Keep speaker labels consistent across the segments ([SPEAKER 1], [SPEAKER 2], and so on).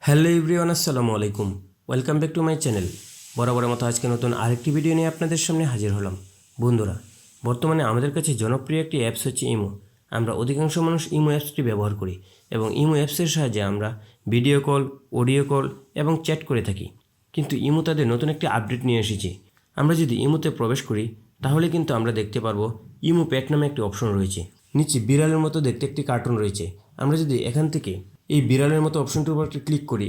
[SPEAKER 1] Hello everyone, আসসালামু আলাইকুম। Welcome back to my channel. বরাবরের মতো আজকে নতুন আরেকটি ভিডিও নিয়ে আপনাদের সামনে হাজির হলাম। বন্ধুরা, বর্তমানে আমাদের কাছে জনপ্রিয় একটি অ্যাপস হচ্ছে ইমো। আমরা অধিকাংশ মানুষ ইমো অ্যাপসটি ব্যবহার করি এবং ইমো অ্যাপসের সাহায্যে আমরা ভিডিও কল, অডিও কল এবং চ্যাট করে থাকি। কিন্তু ইমো তাদের নতুন একটি আপডেট নিয়ে এসেছে। আমরা যদি ইমোতে প্রবেশ করি তাহলে কিন্তু আমরা দেখতে পারবো ইমো প্যাট নামে একটি অপশন রয়েছে। নিচে বিড়ালের মতো দেখতে একটি কার্টুন রয়েছে। আমরা যদি এখান থেকে এই বিড়ালের মতো অপশনটির উপর ক্লিক করি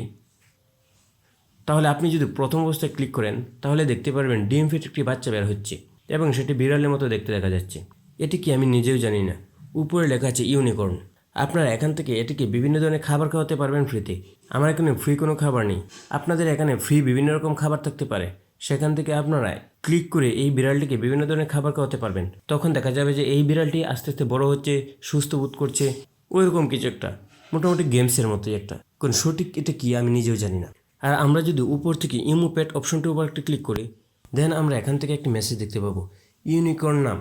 [SPEAKER 1] তাহলে আপনি যদি প্রথম অবস্থায় ক্লিক করেন তাহলে দেখতে পারবেন ডিম ফিট একটি বাচ্চা বের হচ্ছে এবং সেটি বিড়ালের মতো দেখতে দেখা যাচ্ছে। এটি কি আমি নিজেও জানি না। উপরে লেখা আছে ইউনিকর্ন। আপনারা এখান থেকে এটিকে বিভিন্ন ধরনের খাবার খাওয়াতে পারবেন ফ্রিতে। আমার এখানে ফ্রি কোনো খাবার নেই। আপনাদের এখানে ফ্রি বিভিন্ন রকম খাবার থাকতে পারে, সেখান থেকে আপনারা ক্লিক করে এই বিড়ালটিকে বিভিন্ন ধরনের খাবার খাওয়াতে পারবেন। তখন দেখা যাবে যে এই বিড়ালটি আস্তে আস্তে বড় হচ্ছে, সুস্থ বোধ করছে, ওইরকম কিছু একটা, মোটামুটি গেমসের মতোই একটা। কারণ সঠিক এটা কি আমি নিজেও জানি না। আর আমরা যদি উপর থেকে ইমো প্যাট অপশনটির উপর একটা ক্লিক করি দেন আমরা এখান থেকে একটি মেসেজ দেখতে পাবো, ইউনিকর্ন নাম।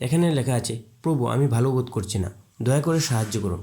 [SPEAKER 1] এখানে লেখা আছে, প্রভু আমি ভালো বোধ করছি না, দয়া করে সাহায্য করুন।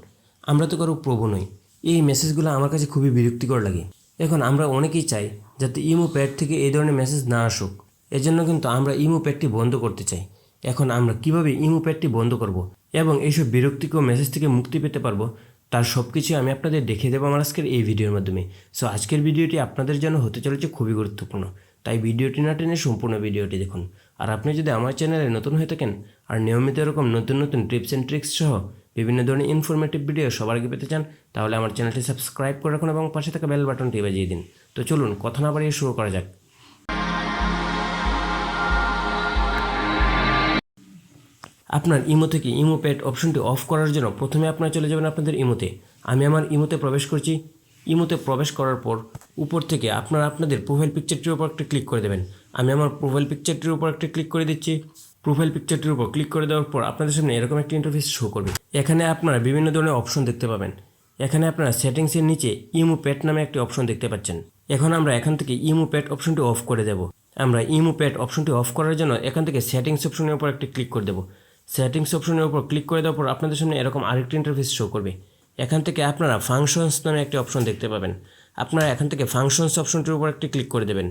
[SPEAKER 1] আমরা তো কারো প্রভু নই। এই মেসেজগুলো আমার কাছে খুবই বিরক্তিকর লাগে। এখন আমরা অনেকেই চাই যাতে ইমো প্যাড থেকে এই ধরনের মেসেজ না আসুক। এজন্য কিন্তু আমরা ইমো প্যাডটি বন্ধ করতে চাই। এখন আমরা কিভাবে ইমো প্যাডটি বন্ধ করব এবং এইসব বিরক্তিকর মেসেজ থেকে মুক্তি পেতে পারবো তার সব কিছু আমি আপনাদের দেখিয়ে দেবো আমার আজকের এই ভিডিওর মাধ্যমে। সো আজকের ভিডিওটি আপনাদের জন্য হতে চলেছে খুবই গুরুত্বপূর্ণ, তাই ভিডিওটি না টেনে সম্পূর্ণ ভিডিওটি দেখুন। আর আপনি যদি আমার চ্যানেলে নতুন হয়ে থাকেন আর নিয়মিত এরকম নতুন নতুন টিপস অ্যান্ড ট্রিক্স সহ বিভিন্ন ধরনের ইনফরমেটিভ ভিডিও সবার আগে পেতে চান তাহলে আমার চ্যানেলটি সাবস্ক্রাইব করে রাখুন এবং পাশে থাকা বেল বাটনটি বাজিয়ে দিন। তো চলুন কথা না বাড়িয়ে শুরু করা যাক। আপনার ইমো থেকে ইমো প্যাড অপশনটি অফ করার জন্য প্রথমে আপনারা চলে যাবেন আপনাদের ইমোতে। আমি আমার ইমোতে প্রবেশ করছি। ইমোতে প্রবেশ করার পর উপর থেকে আপনারা আপনাদের প্রোফাইল পিকচারটির উপর একটা ক্লিক করে দেবেন। আমি আমার প্রোফাইল পিকচারটির উপর একটা ক্লিক করে দিচ্ছি। প্রোফাইল পিকচারটির উপর ক্লিক করে দেওয়ার পর আপনাদের সামনে এরকম একটা ইন্টারফেস শো করবে। এখানে আপনারা বিভিন্ন ধরনের অপশন দেখতে পাবেন। এখানে আপনারা সেটিংসের নিচে ইমো প্যাড নামে একটি অপশন দেখতে পাচ্ছেন। এখন আমরা এখান থেকে ইমো প্যাড অপশনটি অফ করে দেব। আমরা ইমো প্যাড অপশনটি অফ করার জন্য এখান থেকে সেটিংস অপশনের উপর একটি ক্লিক করে দেবো। সেটিংস অপশনের উপর ক্লিক করে দেওয়ার পর আপনাদের সামনে এরকম আরেকটি ইন্টারফেস শো করবে। এখান থেকে আপনারা ফাংশনস নামে একটি অপশন দেখতে পাবেন। আপনারা এখান থেকে ফাংশনস অপশনটির উপর একটি ক্লিক করে দেবেন।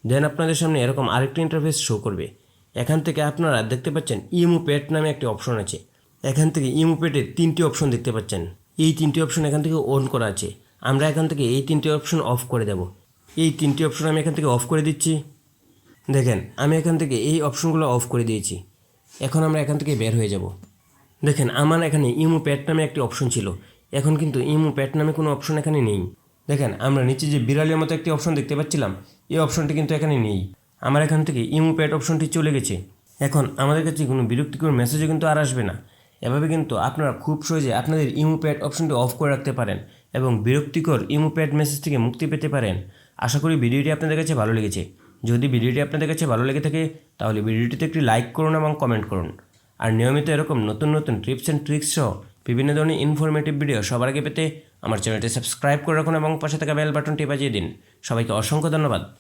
[SPEAKER 1] দেন আপনাদের সামনে এরকম আরেকটি ইন্টারফেস শো করবে। এখান থেকে আপনারা দেখতে পাচ্ছেন ইমো প্যাড নামে একটি অপশন আছে। এখান থেকে ইমো প্যাডের তিনটি অপশন দেখতে পাচ্ছেন। এই তিনটি অপশন এখান থেকে অন করা আছে। আমরা এখান থেকে এই তিনটি অপশন অফ করে দেব। এই তিনটি অপশন আমি এখান থেকে অফ করে দিচ্ছি। দেখেন আমি এখান থেকে এই অপশনগুলো অফ করে দিয়েছি। এখন আমরা এখান থেকে বের হয়ে যাব। দেখেন আমার এখানে ইমো প্যাড নামে একটি অপশন ছিল, এখন কিন্তু ইমো প্যাড নামে কোনো অপশন এখানে নেই। দেখেন আমরা নিচে যে বিড়ালের মতো একটি অপশন দেখতে পাচ্ছিলাম, এই অপশনটি কিন্তু এখানে নেই। আমার এখান থেকে ইমো প্যাড অপশনটি চলে গেছে। এখন আমাদের কাছে কোনো বিরক্তিকর মেসেজও কিন্তু আর আসবে না। এভাবে কিন্তু আপনারা খুব সহজে আপনাদের ইমো প্যাড অপশনটি অফ করে রাখতে পারেন এবং বিরক্তিকর ইমো প্যাড মেসেজ থেকে মুক্তি পেতে পারেন। আশা করি ভিডিওটি আপনাদের কাছে ভালো লেগেছে। যদি ভিডিওটি আপনাদের কাছে ভালো লেগে থাকে তাহলে ভিডিওটিতে একটি লাইক করুন এবং কমেন্ট করুন। আর নিয়মিত এরকম নতুন নতুন টিপস অ্যান্ড ট্রিক্স সহ বিভিন্ন ধরনের ইনফরমেটিভ ভিডিও সবার আগে পেতে আমার চ্যানেলটি সাবস্ক্রাইব করে রাখুন এবং পাশে থাকা বেল বাটনটি বাজিয়ে দিন। সবাইকে অসংখ্য ধন্যবাদ।